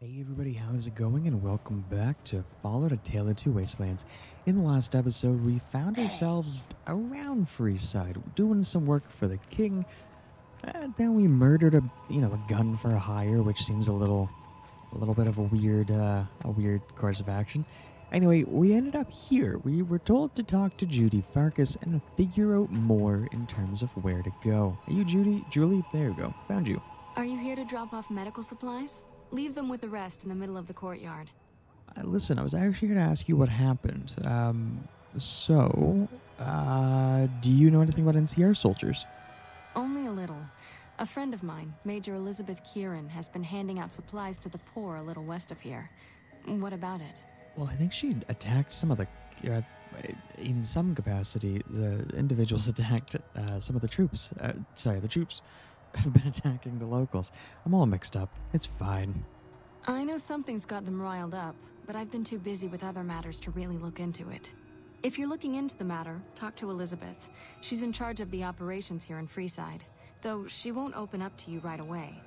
Hey everybody, how's it going? And welcome back to Fallout: A Tale of Two Wastelands. In the last episode, we found ourselves around Freeside, doing some work for the king. Then we murdered a gun for hire, which seems a little bit of a weird course of action. Anyway, we ended up here. We were told to talk to Judy Farkas and figure out more in terms of where to go. Are you Judy? Julie? There you go. Found you. Are you here to drop off medical supplies? Leave them with the rest in the middle of the courtyard. Listen, I was actually here to ask you what happened. Do you know anything about NCR soldiers? Only a little. A friend of mine, Major Elizabeth Kieran, has been handing out supplies to the poor a little west of here. What about it? Well, I think she attacked some of the... in some capacity, the individuals attacked some of the troops. The troops have been attacking the locals. I'm all mixed up. It's fine. I know something's got them riled up, but I've been too busy with other matters to really look into it. If you're looking into the matter, talk to Elizabeth. She's in charge of the operations here in Freeside, though she won't open up to you right away.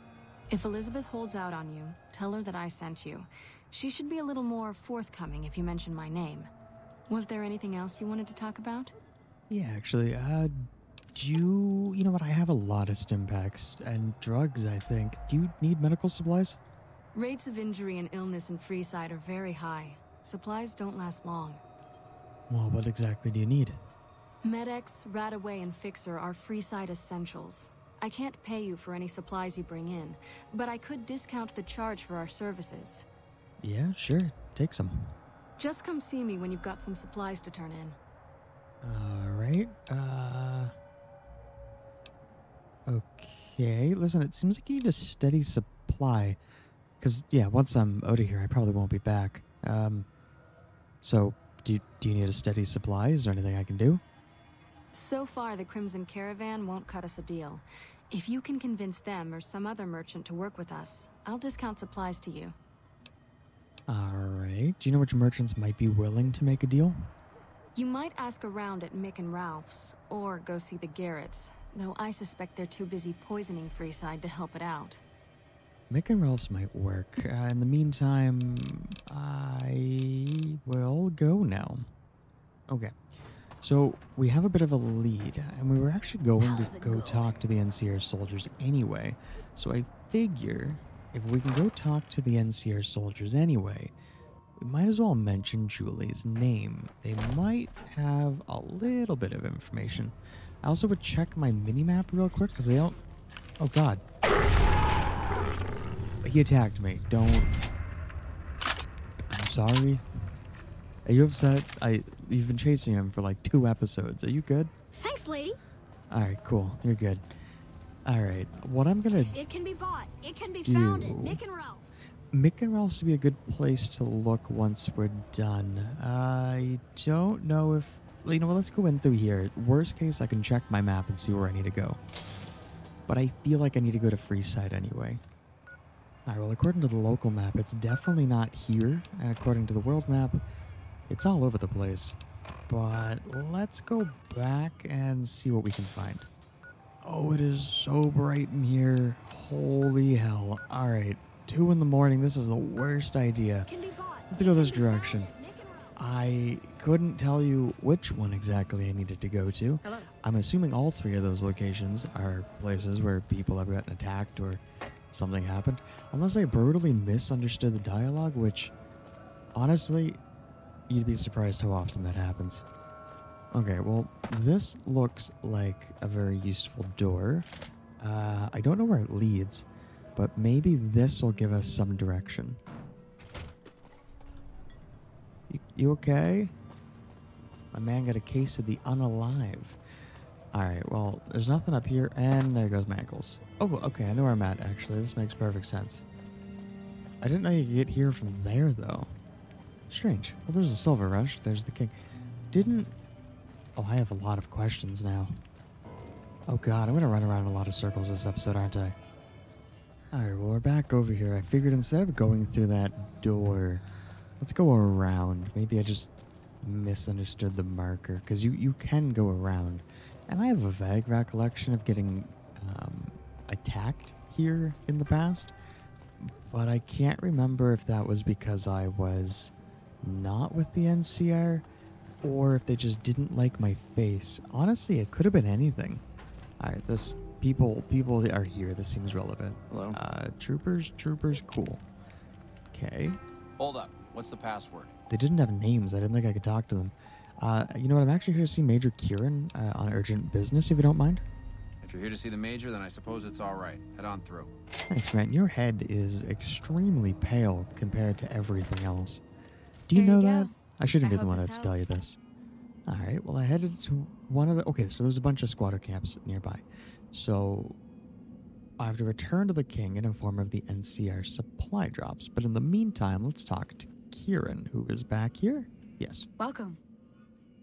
If Elizabeth holds out on you, tell her that I sent you. She should be a little more forthcoming if you mention my name. Was there anything else you wanted to talk about? Yeah, actually, you know what? I have a lot of stim packs and drugs, I think. Do you need medical supplies? Rates of injury and illness in Freeside are very high. Supplies don't last long. Well, what exactly do you need? Med-X, Radaway, and Fixer are Freeside essentials. I can't pay you for any supplies you bring in, but I could discount the charge for our services. Yeah, sure. Take some. Just come see me when you've got some supplies to turn in. Alright, okay. Listen, it seems like you need a steady supply. Because, yeah, once I'm out of here, I probably won't be back. So, do you need a steady supply? Is there anything I can do? So far, the Crimson Caravan won't cut us a deal. If you can convince them or some other merchant to work with us, I'll discount supplies to you. Alright. Do you know which merchants might be willing to make a deal? You might ask around at Mick and Ralph's, or go see the Garretts, though I suspect they're too busy poisoning Freeside to help it out. Mick and Ralph's might work. In the meantime, I will go now. Okay. So, we have a bit of a lead, and we were actually going to go talk to the NCR soldiers anyway. So I figure, if we can go talk to the NCR soldiers anyway, we might as well mention Julie's name. They might have a little bit of information. I also would check my mini-map real quick, because they don't... Oh, God. He attacked me. Don't... I'm sorry. Are you upset? You've been chasing him for like 2 episodes. Are you good? Thanks, lady. Alright, cool. You're good. Alright, what I'm gonna It can be bought. It can be found at Mick and Ralph's. Mick and Ralph's would be a good place to look once we're done. I don't know if... You know what, let's go in through here. Worst case, I can check my map and see where I need to go. But I feel like I need to go to Freeside anyway. Alright, well, according to the local map, it's definitely not here. And according to the world map, it's all over the place. But let's go back and see what we can find. Oh, it is so bright in here. Holy hell. Alright, 2 in the morning. This is the worst idea. Can be bought. Let's go this direction. I couldn't tell you which one exactly I needed to go to. Hello. I'm assuming all 3 of those locations are places where people have gotten attacked or something happened. Unless I brutally misunderstood the dialogue, which, honestly, you'd be surprised how often that happens. Okay, well, this looks like a very useful door. I don't know where it leads, but maybe this will give us some direction. You okay? My man got a case of the unalive. Alright, well, there's nothing up here, and there goes my ankles. Oh, okay, I know where I'm at, actually. This makes perfect sense. I didn't know you could get here from there, though. Strange. Well, there's the Silver Rush. There's the king. Didn't... Oh, I have a lot of questions now. Oh, God, I'm going to run around in a lot of circles this episode, aren't I? Alright, well, we're back over here. I figured instead of going through that door, let's go around. Maybe I just misunderstood the marker, because you can go around. And I have a vague recollection of getting attacked here in the past, but I can't remember if that was because I was not with the NCR or if they just didn't like my face. Honestly, it could have been anything. All right, this people that are here. This seems relevant. Hello? Troopers, cool. Okay. Hold up. What's the password? They didn't have names. I didn't think I could talk to them. You know what? I'm actually here to see Major Kieran on urgent business, if you don't mind. If you're here to see the Major, then I suppose it's all right. Head on through. Thanks, man. Your head is extremely pale compared to everything else. Do you Here know you that? go. I shouldn't be I the one hope to this tell you helps. this. All right. Well, I headed to one of the... Okay, so there's a bunch of squatter camps nearby. So I have to return to the king and inform him of the NCR supply drops. But in the meantime, let's talk to Kieran, who is back here. Yes. Welcome.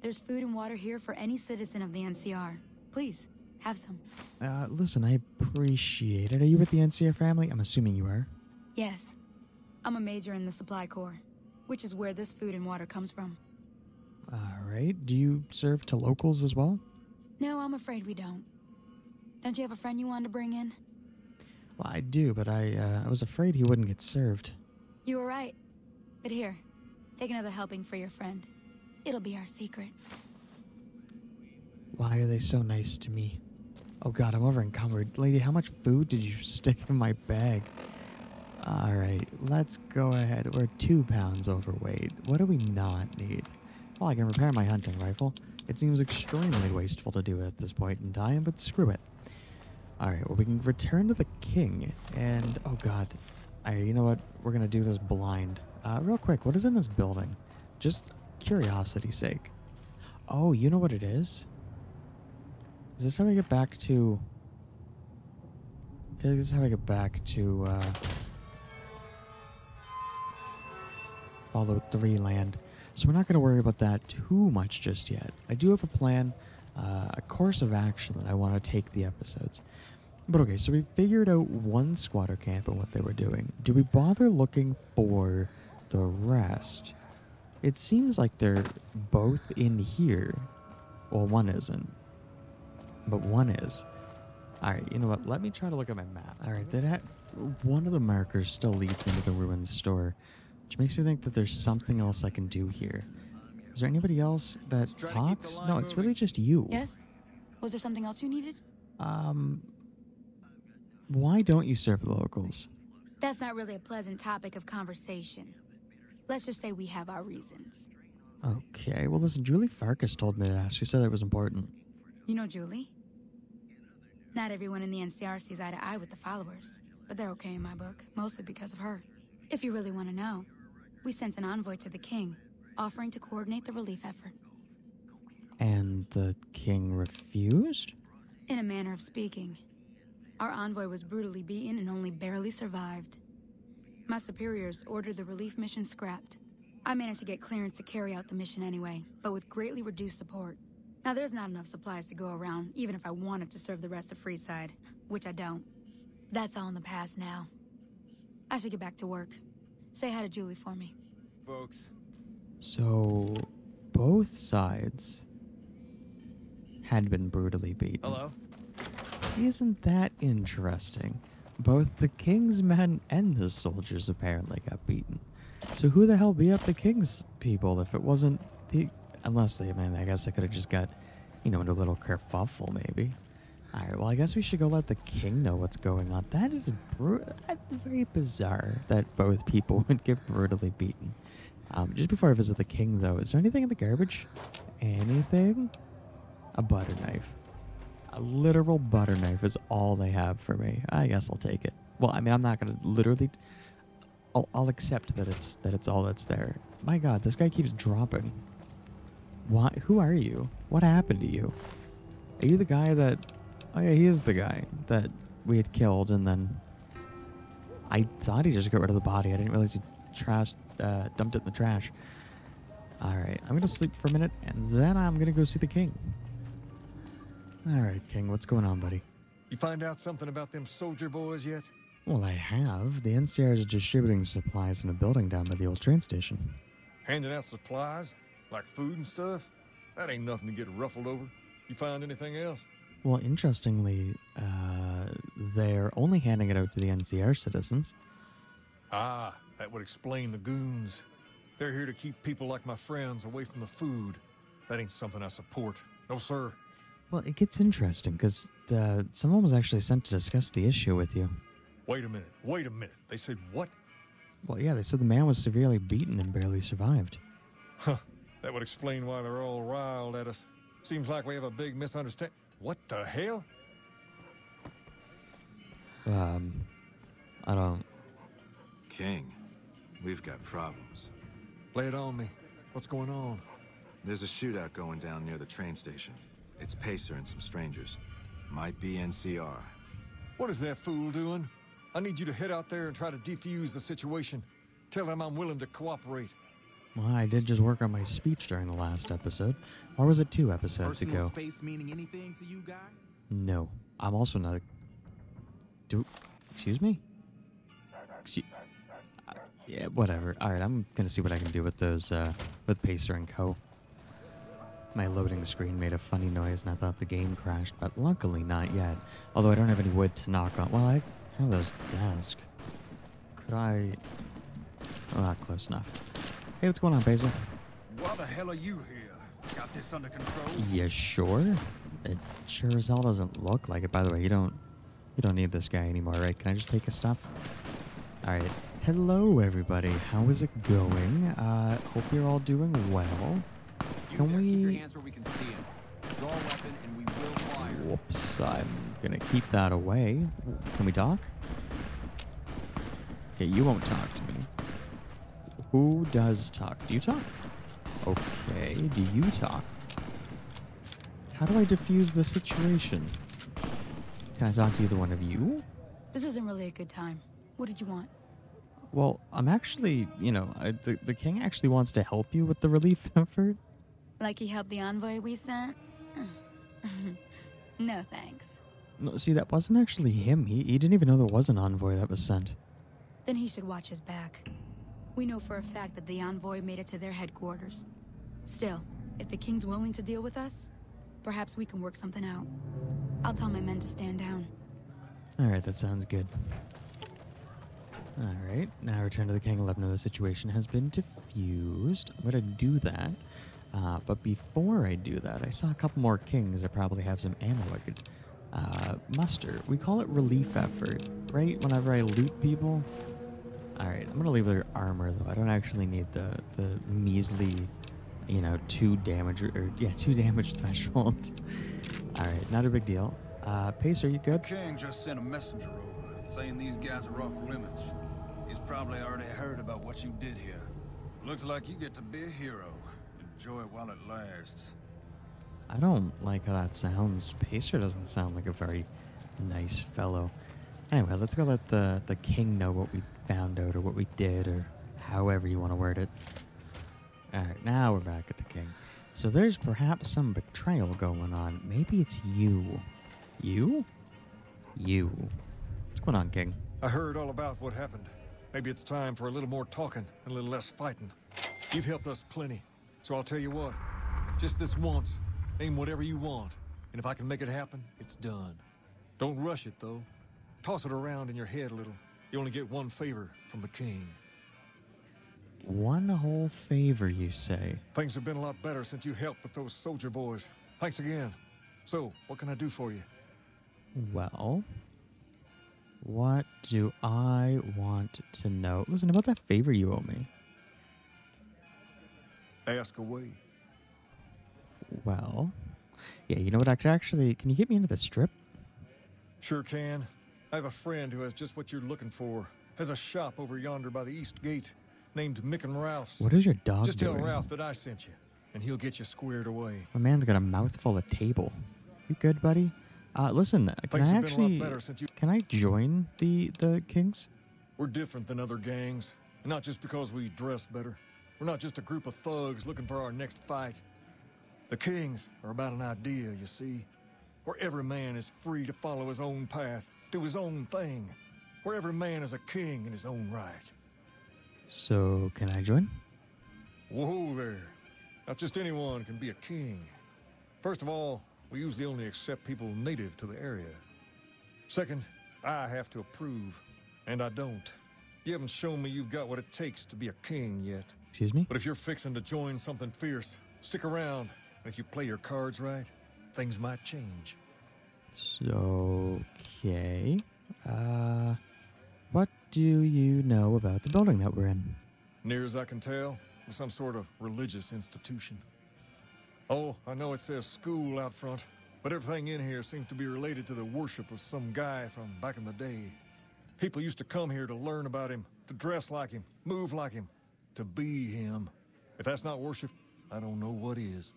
There's food and water here for any citizen of the NCR. Please, have some. Listen, I appreciate it. Are you with the NCR family? I'm assuming you are. Yes. I'm a major in the Supply Corps, which is where this food and water comes from. All right. Do you serve to locals as well? No, I'm afraid we don't. Don't you have a friend you wanted to bring in? Well, I do, but I was afraid he wouldn't get served. You were right. But here, take another helping for your friend. It'll be our secret. Why are they so nice to me? Oh god, I'm over encumbered. Lady, how much food did you stick in my bag? Alright, let's go ahead. We're 2 pounds overweight. What do we not need? Well, I can repair my hunting rifle. It seems extremely wasteful to do it at this point in time, but screw it. Alright, well, we can return to the king. And, oh god. You know what? We're gonna do this blind. Real quick, what is in this building? Just curiosity's sake. Oh, you know what it is? Is this how we get back to... I feel like this is how we get back to, Follow 3 land. So we're not going to worry about that too much just yet. I do have a plan, a course of action that I want to take the episodes. But okay, so we figured out one squatter camp and what they were doing. Do we bother looking for the rest? It seems like they're both in here. Well, one isn't. But one is. Alright, you know what? Let me try to look at my map. Alright, one of the markers still leads me to the ruined store. Which makes me think that there's something else I can do here. Is there anybody else that talks? No, it's really just you. Yes? Was there something else you needed? Why don't you serve the locals? That's not really a pleasant topic of conversation. Let's just say we have our reasons. Okay, well listen, Julie Farkas told me to ask. She said it was important. You know Julie? Not everyone in the NCR sees eye to eye with the followers, but they're okay in my book, mostly because of her. If you really want to know, we sent an envoy to the king, offering to coordinate the relief effort. And the king refused? In a manner of speaking. Our envoy was brutally beaten and only barely survived. My superiors ordered the relief mission scrapped. I managed to get clearance to carry out the mission anyway, but with greatly reduced support. Now there's not enough supplies to go around, even if I wanted to serve the rest of Freeside, which I don't. That's all in the past now. I should get back to work. Say hi to Julie for me. Folks. So, both sides had been brutally beaten. Hello? Isn't that interesting? Both the king's men and the soldiers apparently got beaten. So who the hell beat up the king's people if it wasn't the... Unless they, I mean, I guess I could have just got, you know, into a little kerfuffle maybe. Alright, well I guess we should go let the king know what's going on. That's very bizarre that both people would get brutally beaten. Just before I visit the king though, is there anything in the garbage? Anything? A butter knife. A literal butter knife is all they have for me. I guess I'll take it. Well, I mean, I'm not gonna literally... I'll accept that it's all that's there. My god, this guy keeps dropping. Why? Who are you? What happened to you? Are you the guy that... Oh yeah, he is the guy that we had killed, and then... I thought he just got rid of the body. I didn't realize he dumped it in the trash. Alright, I'm gonna sleep for a minute, and then I'm gonna go see the king. Alright, King, what's going on, buddy? You find out something about them soldier boys yet? Well, I have. The NCR is distributing supplies in a building down by the old train station. Handing out supplies? Like food and stuff? That ain't nothing to get ruffled over. You find anything else? Well, interestingly, they're only handing it out to the NCR citizens. Ah, that would explain the goons. They're here to keep people like my friends away from the food. That ain't something I support. No, sir. Well, it gets interesting, because someone was actually sent to discuss the issue with you. Wait a minute. Wait a minute. They said what? Well, yeah, they said the man was severely beaten and barely survived. Huh. That would explain why they're all riled at us. Seems like we have a big misunderstanding. What the hell? I don't... King, we've got problems. Lay it on me. What's going on? There's a shootout going down near the train station. It's Pacer and some strangers. Might be NCR. What is that fool doing? I need you to head out there and try to defuse the situation. Tell them I'm willing to cooperate. Well, I did just work on my speech during the last episode. Or was it 2 episodes Personal ago? space meaning anything to you, guy? No. I'm also not a... Excuse me? Yeah, whatever. Alright, I'm gonna see what I can do with those, with Pacer and Co. My loading screen made a funny noise and I thought the game crashed, but luckily not yet. Although I don't have any wood to knock on. Well, I have those desks. Could I... Oh, not close enough. Hey, what's going on, Pacer? Why the hell are you here? Got this under control? Yeah, sure. It sure as hell doesn't look like it. By the way, you don't need this guy anymore, right? Can I just take his stuff? Alright. Hello, everybody. How is it going? Hope you're all doing well. Can we... Keep your hands where we can see him. Draw a weapon and we will fire. Whoops. I'm gonna keep that away. Can we talk? Okay, you won't talk to me. Who does talk? Do you talk? Okay, do you talk? How do I defuse the situation? Can I talk to either one of you? This isn't really a good time. What did you want? Well, I'm actually, the king actually wants to help you with the relief effort. Like he helped the envoy we sent? No thanks. No, see, that wasn't actually him. He didn't even know there was an envoy that was sent. Then he should watch his back. We know for a fact that the envoy made it to their headquarters. Still, if the king's willing to deal with us, perhaps we can work something out. I'll tell my men to stand down. Alright, that sounds good. Alright, now return to the king. Let him know the situation has been diffused. I'm gonna do that. But before I do that, I saw a couple more kings that probably have some ammo I could muster. We call it relief effort, right? Whenever I loot people. Alright, I'm gonna leave their armor though. I don't actually need the measly, 2 damage threshold. Alright, not a big deal. Pacer, you good? King just sent a messenger over, saying these guys are off limits. He's probably already heard about what you did here. Looks like you get to be a hero. Enjoy it while it lasts. I don't like how that sounds. Pacer doesn't sound like a very nice fellow. Anyway, let's go let the king know what we found out or what we did or however you want to word it. Alright, now we're back at the king. So there's perhaps some betrayal going on. Maybe it's you. You? You. What's going on, king? I heard all about what happened. Maybe it's time for a little more talking and a little less fighting. You've helped us plenty, so I'll tell you what. Just this once, name whatever you want, and if I can make it happen, it's done. Don't rush it, though. Toss it around in your head a little. You only get one favor from the king. One whole favor, you say? Things have been a lot better since you helped with those soldier boys. Thanks again. So, what can I do for you? Well, what do I want to know? Listen, about that favor you owe me. Ask away. Well, yeah, you know what? Actually, can you get me into the strip? Sure can. I have a friend who has just what you're looking for. Has a shop over yonder by the east gate, named Mick and Ralph's. What is your dog Just doing? tell Ralph that I sent you, and he'll get you squared away. My man's got a mouthful of table. You good, buddy? Listen, can I actually... Can I join the Kings? We're different than other gangs, and not just because we dress better. We're not just a group of thugs looking for our next fight. The Kings are about an idea, you see, where every man is free to follow his own path, do his own thing, where every man is a king in his own right. So, can I join? Whoa there. Not just anyone can be a king. First of all, we usually only accept people native to the area. Second, I have to approve, and I don't. You haven't shown me you've got what it takes to be a king yet. Excuse me? But if you're fixing to join something fierce, stick around. And if you play your cards right, things might change. Okay. What do you know about the building that we're in? Near as I can tell, it's some sort of religious institution. Oh, I know it says school out front, but everything in here seems to be related to the worship of some guy from back in the day. People used to come here to learn about him, to dress like him, move like him, to be him. If that's not worship, I don't know what is.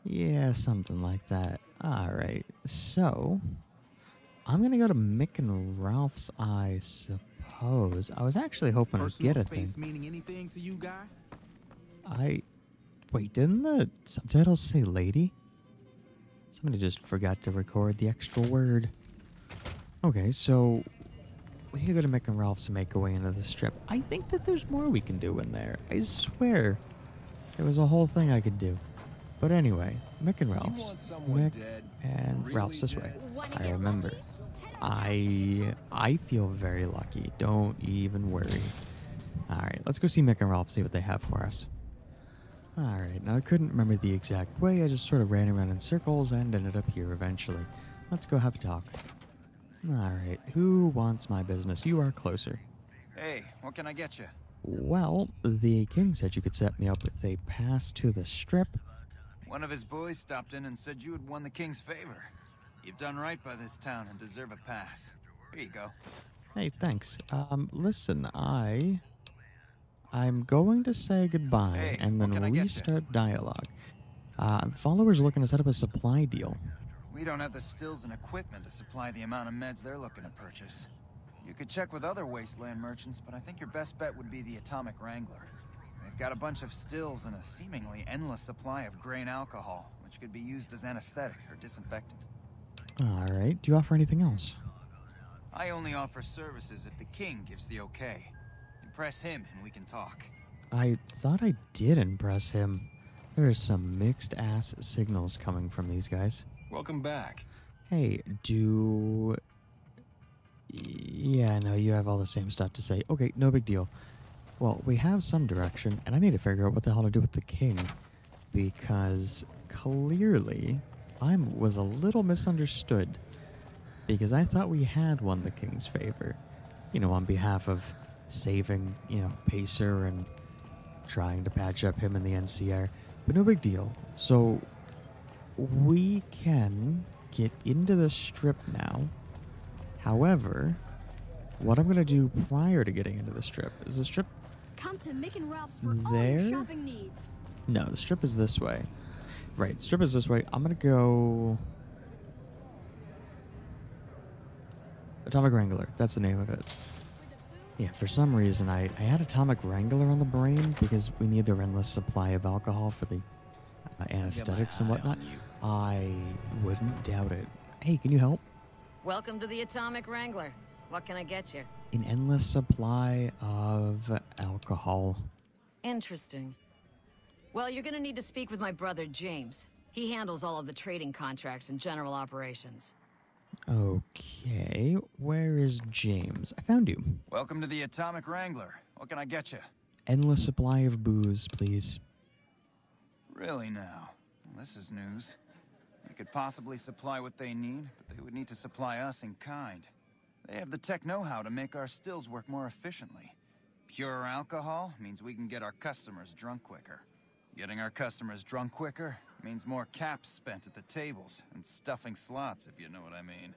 Yeah, something like that. Alright, so I'm gonna go to Mick and Ralph's, I suppose. I was actually hoping to get a thing. Space meaning anything to you, guy? Wait, didn't the subtitles say lady? Somebody just forgot to record the extra word. Okay, so we need to go to Mick and Ralph's to make our way into the strip. I think that there's more we can do in there. I swear there was a whole thing I could do. But anyway, Mick and Ralph's. Mick and Ralph's this way. I remember. I feel very lucky. Don't even worry. Alright, let's go see Mick and Ralph, see what they have for us. Alright, now I couldn't remember the exact way. I just sort of ran around in circles and ended up here eventually. Let's go have a talk. Alright, who wants my business? You are closer. Hey, what can I get you? Well, the king said you could set me up with a pass to the strip. One of his boys stopped in and said you had won the king's favor. You've done right by this town and deserve a pass. Here you go. Hey, thanks. Listen, I'm going to say goodbye Hey, and then what can I get restart dialogue. Followers are looking to set up a supply deal. We don't have the stills and equipment to supply the amount of meds they're looking to purchase. You could check with other Wasteland merchants, but I think your best bet would be the Atomic Wrangler. They've got a bunch of stills and a seemingly endless supply of grain alcohol, which could be used as anesthetic or disinfectant. Alright, do you offer anything else? I only offer services if the king gives the okay. Impress him and we can talk. I thought I did impress him. There are some mixed-ass signals coming from these guys. Welcome back. Hey, Yeah, no, you have all the same stuff to say. Okay, no big deal. Well, we have some direction, and I need to figure out what the hell to do with the king. Because clearly, I was a little misunderstood. Because I thought we had won the king's favor. You know, on behalf of saving, Pacer and trying to patch up him in the NCR. But no big deal. So, we can get into the strip now. However, what I'm going to do prior to getting into the strip is the strip... Come to Mick and Ralph's for all there? your shopping needs. No, the strip is this way. Right, strip is this way. I'm going to go... Atomic Wrangler. That's the name of it. Yeah, for some reason, I had Atomic Wrangler on the brain because we need the endless supply of alcohol for the anesthetics and whatnot. I wouldn't doubt it. Hey, can you help? Welcome to the Atomic Wrangler. What can I get you? An endless supply of alcohol. Interesting. Well, you're gonna need to speak with my brother, James. He handles all of the trading contracts and general operations. Okay, where is James? I found you. Welcome to the Atomic Wrangler. What can I get you? Endless supply of booze, please. Really now? Well, this is news. We could possibly supply what they need, but they would need to supply us in kind. They have the tech know-how to make our stills work more efficiently. Pure alcohol means we can get our customers drunk quicker. Getting our customers drunk quicker means more caps spent at the tables and stuffing slots, if you know what I mean.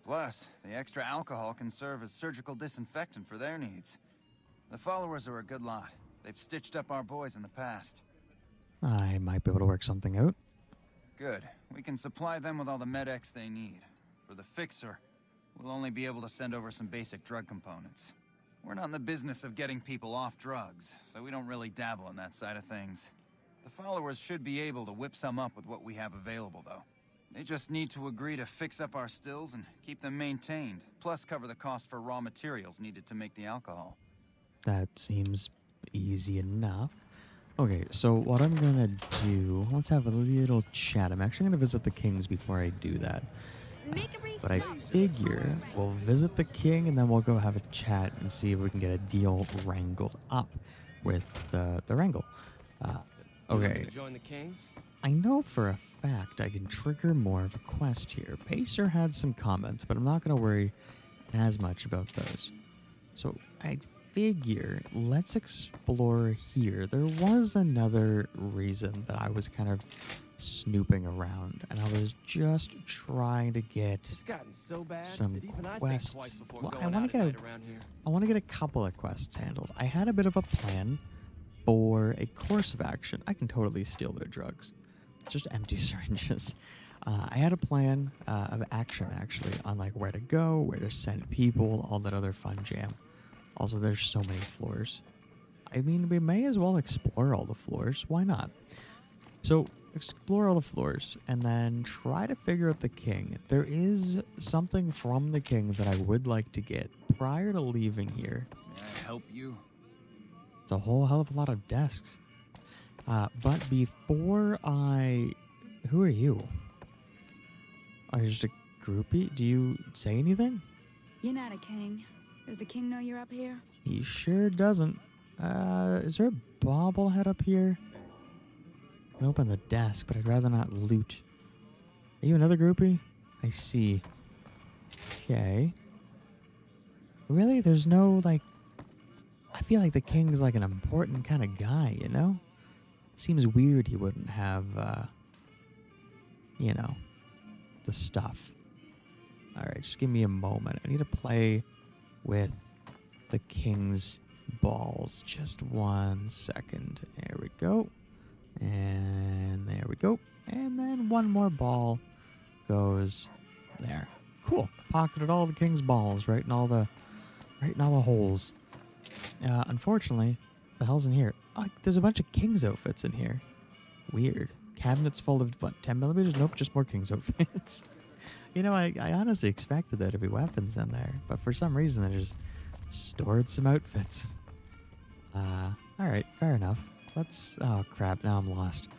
Plus, the extra alcohol can serve as surgical disinfectant for their needs. The followers are a good lot. They've stitched up our boys in the past. I might be able to work something out. Good. We can supply them with all the med-X they need. For the fixer, we'll only be able to send over some basic drug components. We're not in the business of getting people off drugs, so we don't really dabble in that side of things. The followers should be able to whip some up with what we have available, though. They just need to agree to fix up our stills and keep them maintained, plus cover the cost for raw materials needed to make the alcohol. That seems easy enough. Okay, so what I'm gonna do, let's have a little chat. I'm actually gonna visit the Kings before I do that. But I figure we'll visit the king and then we'll go have a chat and see if we can get a deal wrangled up with the wrangle. Okay. Join the Kings? I know for a fact I can trigger more of a quest here. Pacer had some comments, but I'm not going to worry as much about those. So I figure let's explore here. There was another reason that I was kind of snooping around, and I was just trying to get It's gotten so bad some that even quests. I think twice before Well, going out at night around here. I want to get a couple of quests handled. I had a bit of a plan for a course of action. I can totally steal their drugs. It's just empty syringes. I had a plan of action, actually, on like where to go, where to send people, all that other fun jam. Also, there's so many floors. I mean, we may as well explore all the floors. Why not? So, explore all the floors, and then try to figure out the king. There is something from the king that I would like to get prior to leaving here. May I help you? It's a whole hell of a lot of desks. But before I... Who are you? Are you just a groupie? Do you say anything? You're not a king. Does the king know you're up here? He sure doesn't. Is there a bobblehead up here? I can open the desk, but I'd rather not loot. Are you another groupie? I see. Okay. Really? There's no, like... I feel like the king's like an important kind of guy, you know? Seems weird he wouldn't have, you know, the stuff. Alright, just give me a moment. I need to play with the king's balls. Just 1 second. There we go. And there we go. And then one more ball goes there. Cool. Pocketed all the king's balls right in all the holes. Unfortunately, the hell's in here? Oh, there's a bunch of king's outfits in here. Weird. Cabinets full of, what, 10 millimeters? Nope, just more king's outfits. You know, I honestly expected there to be weapons in there, but for some reason they just stored some outfits. Alright, fair enough. Let's... Oh, crap, now I'm lost.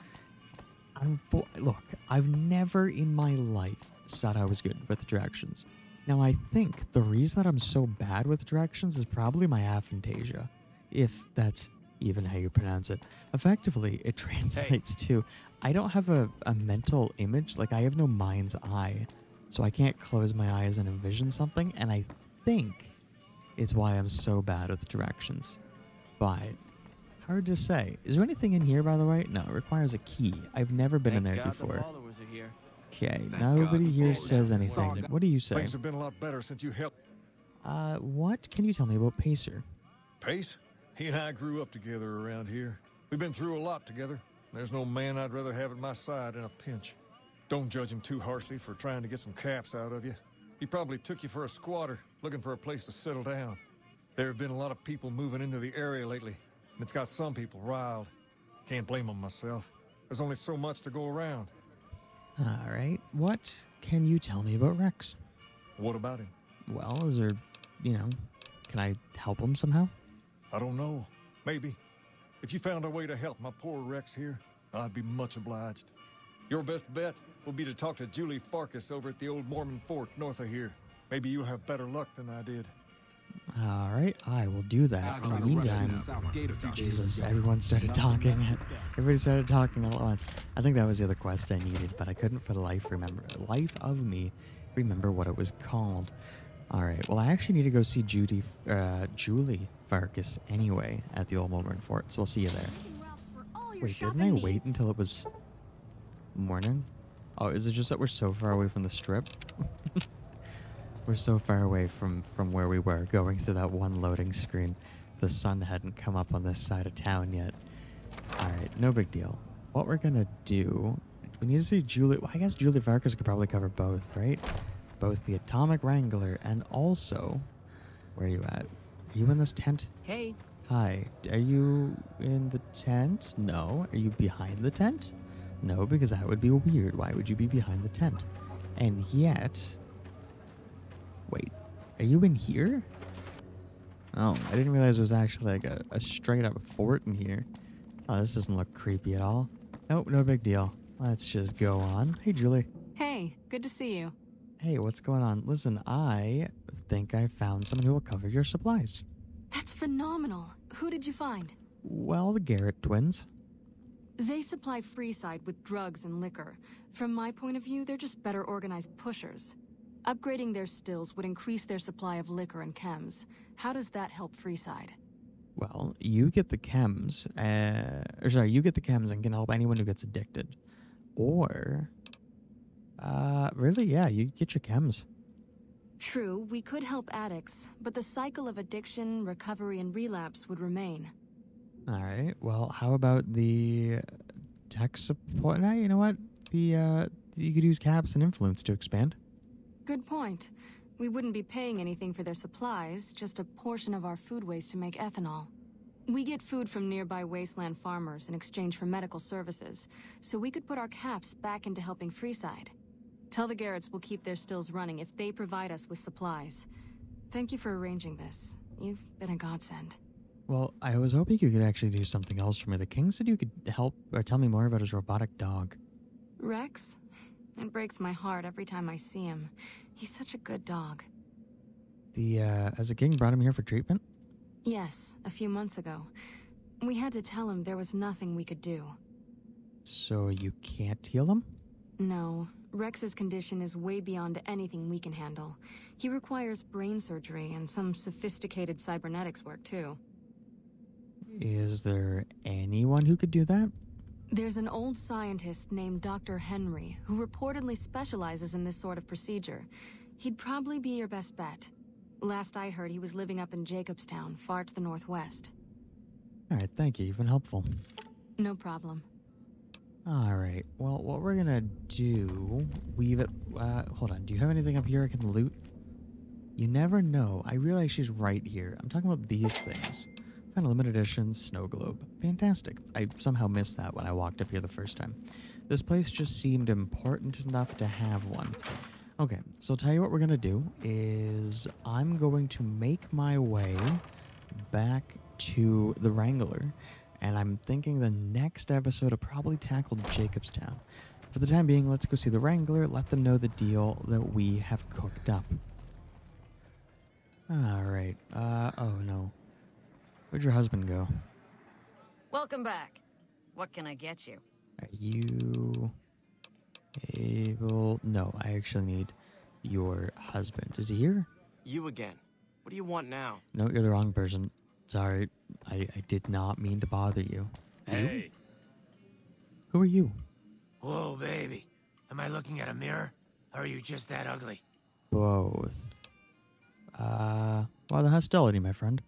Look, I've never in my life said I was good with directions. Now, I think the reason that I'm so bad with directions is probably my aphantasia, if that's even how you pronounce it. Effectively, it translates to, I don't have a mental image, like I have no mind's eye, so I can't close my eyes and envision something, and I think it's why I'm so bad with directions. But, hard to say. Is there anything in here, by the way? No, it requires a key. I've never been in there before. The followers are here. Okay, nobody here says anything. What do you say? Things have been a lot better since you helped. What can you tell me about Pacer? Pace? He and I grew up together around here. We've been through a lot together. There's no man I'd rather have at my side in a pinch. Don't judge him too harshly for trying to get some caps out of you. He probably took you for a squatter, looking for a place to settle down. There have been a lot of people moving into the area lately, and it's got some people riled. Can't blame them myself. There's only so much to go around. All right. What can you tell me about Rex? What about him? Well, is there, can I help him somehow? I don't know. Maybe. If you found a way to help my poor Rex here, I'd be much obliged. Your best bet will be to talk to Julie Farkas over at the old Mormon fort north of here. Maybe you'll have better luck than I did. All right, I will do that. In the meantime, Jesus, everyone started talking. Everybody started talking all at once. I think that was the other quest I needed, but I couldn't for the life of me remember what it was called. All right, well, I actually need to go see Julie Farkas anyway at the old Mormon fort, so we'll see you there. Wait, didn't I wait until it was morning? Oh, is it just that we're so far away from the strip? We're so far away from where we were, going through that one loading screen. The sun hadn't come up on this side of town yet. Alright, no big deal. What we're gonna do... We need to see Julie... Well, I guess Julie Farkas could probably cover both, right? Both the Atomic Wrangler and also... Where are you at? Are you in this tent? Hey. Hi. Are you in the tent? No. Are you behind the tent? No, because that would be weird. Why would you be behind the tent? And yet... Wait, are you in here? Oh, I didn't realize there was actually like a straight up fort in here. Oh, this doesn't look creepy at all. Nope, no big deal. Let's just go on. Hey, Julie. Hey, good to see you. Hey, what's going on? Listen, I think I found someone who will cover your supplies. That's phenomenal. Who did you find? Well, the Garrett twins. They supply Freeside with drugs and liquor. From my point of view, they're just better organized pushers. Upgrading their stills would increase their supply of liquor and chems. How does that help Freeside? Well, you get the chems, you get the chems and can help anyone who gets addicted. Or, really, yeah, you get your chems. True, we could help addicts, but the cycle of addiction, recovery, and relapse would remain. All right, well, how about the tech support? Now, you know what? You could use caps and influence to expand. Good point. We wouldn't be paying anything for their supplies, just a portion of our food waste to make ethanol. We get food from nearby wasteland farmers in exchange for medical services, so we could put our caps back into helping Freeside. Tell the Garretts we'll keep their stills running if they provide us with supplies. Thank you for arranging this. You've been a godsend. Well, I was hoping you could actually do something else for me. The king said you could help or tell me more about his robotic dog. Rex? It breaks my heart every time I see him. He's such a good dog. Has the king brought him here for treatment? Yes, a few months ago. We had to tell him there was nothing we could do. So you can't heal him? No. Rex's condition is way beyond anything we can handle. He requires brain surgery and some sophisticated cybernetics work, too. Is there anyone who could do that? There's an old scientist named Dr. Henry who reportedly specializes in this sort of procedure. He'd probably be your best bet. Last I heard, he was living up in Jacobstown, far to the northwest. All right, thank you. You've been helpful. No problem. All right. Well, what we're gonna do... hold on. Do you have anything up here I can loot? You never know. I realize she's right here. I'm talking about these things. Found a limited edition snow globe. Fantastic. I somehow missed that when I walked up here the first time. This place just seemed important enough to have one. Okay, so I'll tell you what we're gonna do is I'm going to make my way back to the Wrangler, and I'm thinking the next episode will probably tackle Jacobstown. For the time being, let's go see the Wrangler, let them know the deal that we have cooked up. Alright, oh no. Where'd your husband go? Welcome back. What can I get you? Are you able... No, I actually need your husband. Is he here? You again. What do you want now? No, you're the wrong person. Sorry, I did not mean to bother you. Hey. Who are you? Whoa, baby. Am I looking at a mirror? Or are you just that ugly? Both. Why the hostility, my friend?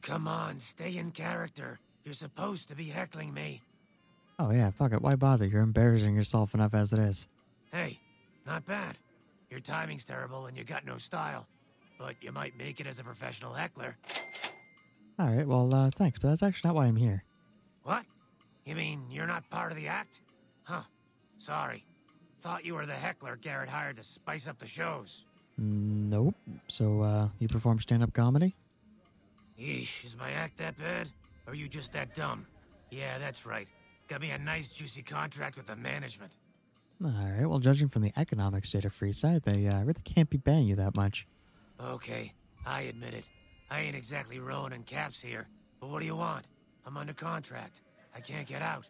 Come on, stay in character. You're supposed to be heckling me. Oh yeah, fuck it. Why bother? You're embarrassing yourself enough as it is. Hey, not bad. Your timing's terrible and you got no style. But you might make it as a professional heckler. Alright, well, thanks, but that's actually not why I'm here. What? You mean you're not part of the act? Huh. Sorry. Thought you were the heckler Garrett hired to spice up the shows. Nope. So, you perform stand-up comedy? Yeesh, is my act that bad? Or are you just that dumb? Yeah, that's right. Got me a nice juicy contract with the management. Alright, well, judging from the economic state of Freeside, they really can't be paying you that much. Okay, I admit it. I ain't exactly rowing in caps here. But what do you want? I'm under contract. I can't get out.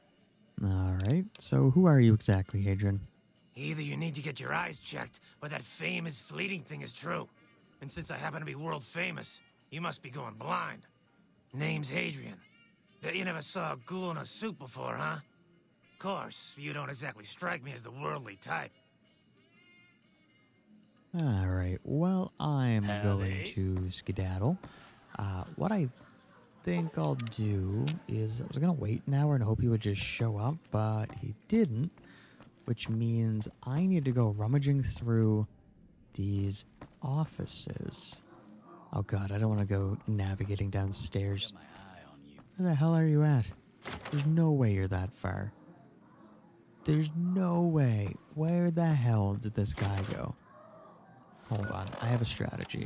Alright, so who are you exactly, Adrian? Either you need to get your eyes checked, or that famous fleeting thing is true. And since I happen to be world famous, you must be going blind. Name's Hadrian. Bet you never saw a ghoul in a suit before, huh? Of course, you don't exactly strike me as the worldly type. Alright, well, I'm going to skedaddle. What I think I'll do is, I was going to wait an hour and hope he would just show up, but he didn't, which means I need to go rummaging through these offices. Oh god, I don't want to go navigating downstairs. Where the hell are you at? There's no way you're that far. There's no way. Where the hell did this guy go? Hold on, I have a strategy.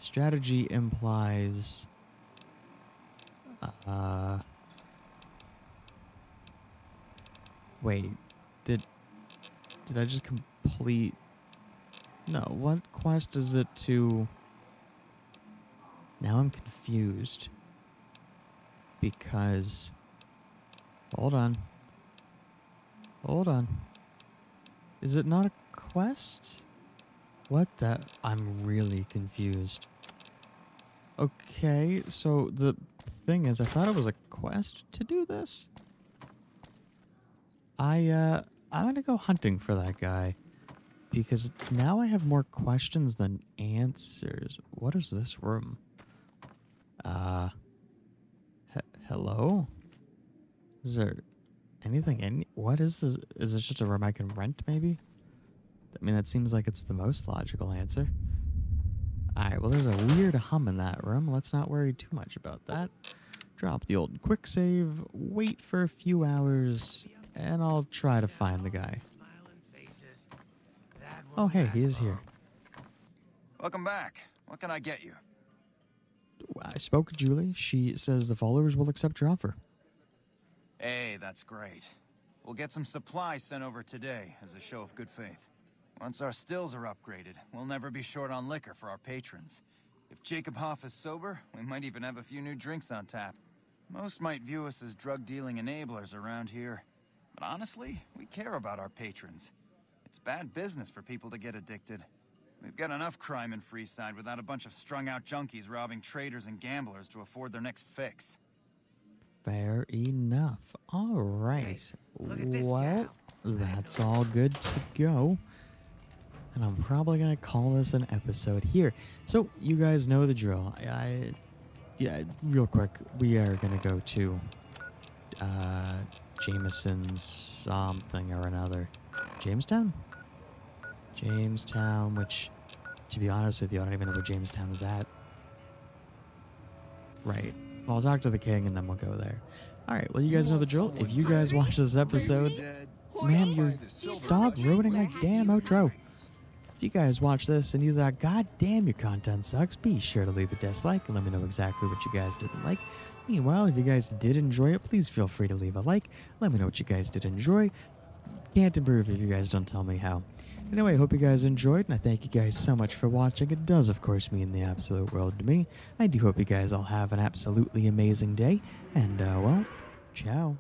Strategy implies... Wait, did I just complete... No, what quest is it to... Now I'm confused. Because... Hold on. Hold on. Is it not a quest? What the... I'm really confused. Okay, so the thing is, I thought it was a quest to do this. I'm gonna go hunting for that guy. Because now I have more questions than answers. What is this room? Hello? Is there anything in... What is this? Is this just a room I can rent, maybe? I mean, that seems like it's the most logical answer. Alright, well, there's a weird hum in that room. Let's not worry too much about that. Drop the old quick save, wait for a few hours, and I'll try to find the guy. Oh, hey, he is here. Welcome back. What can I get you? I spoke to Julie. She says the followers will accept your offer. Hey, that's great. We'll get some supplies sent over today as a show of good faith. Once our stills are upgraded, we'll never be short on liquor for our patrons. If Jacob Hoff is sober, we might even have a few new drinks on tap. Most might view us as drug-dealing enablers around here. But honestly, we care about our patrons. It's bad business for people to get addicted. We've got enough crime in Freeside without a bunch of strung-out junkies robbing traders and gamblers to afford their next fix. Fair enough. All right. Well, that's all good to go. And I'm probably going to call this an episode here. So, you guys know the drill. Yeah, real quick, we are going to go to Jameson's something or another. Jamestown? Jamestown, which, to be honest with you, I don't even know where Jamestown is at. Right. Well, I'll talk to the king and then we'll go there. Alright, well, you guys know the drill. If you guys watch this episode... Man, stop ruining my damn outro. If you guys watch this and you thought, God damn, your content sucks, be sure to leave a dislike and let me know exactly what you guys didn't like. Meanwhile, if you guys did enjoy it, please feel free to leave a like. Let me know what you guys did enjoy. Can't improve if you guys don't tell me how. Anyway, I hope you guys enjoyed, and I thank you guys so much for watching. It does, of course, mean the absolute world to me. I do hope you guys all have an absolutely amazing day, and, well, ciao.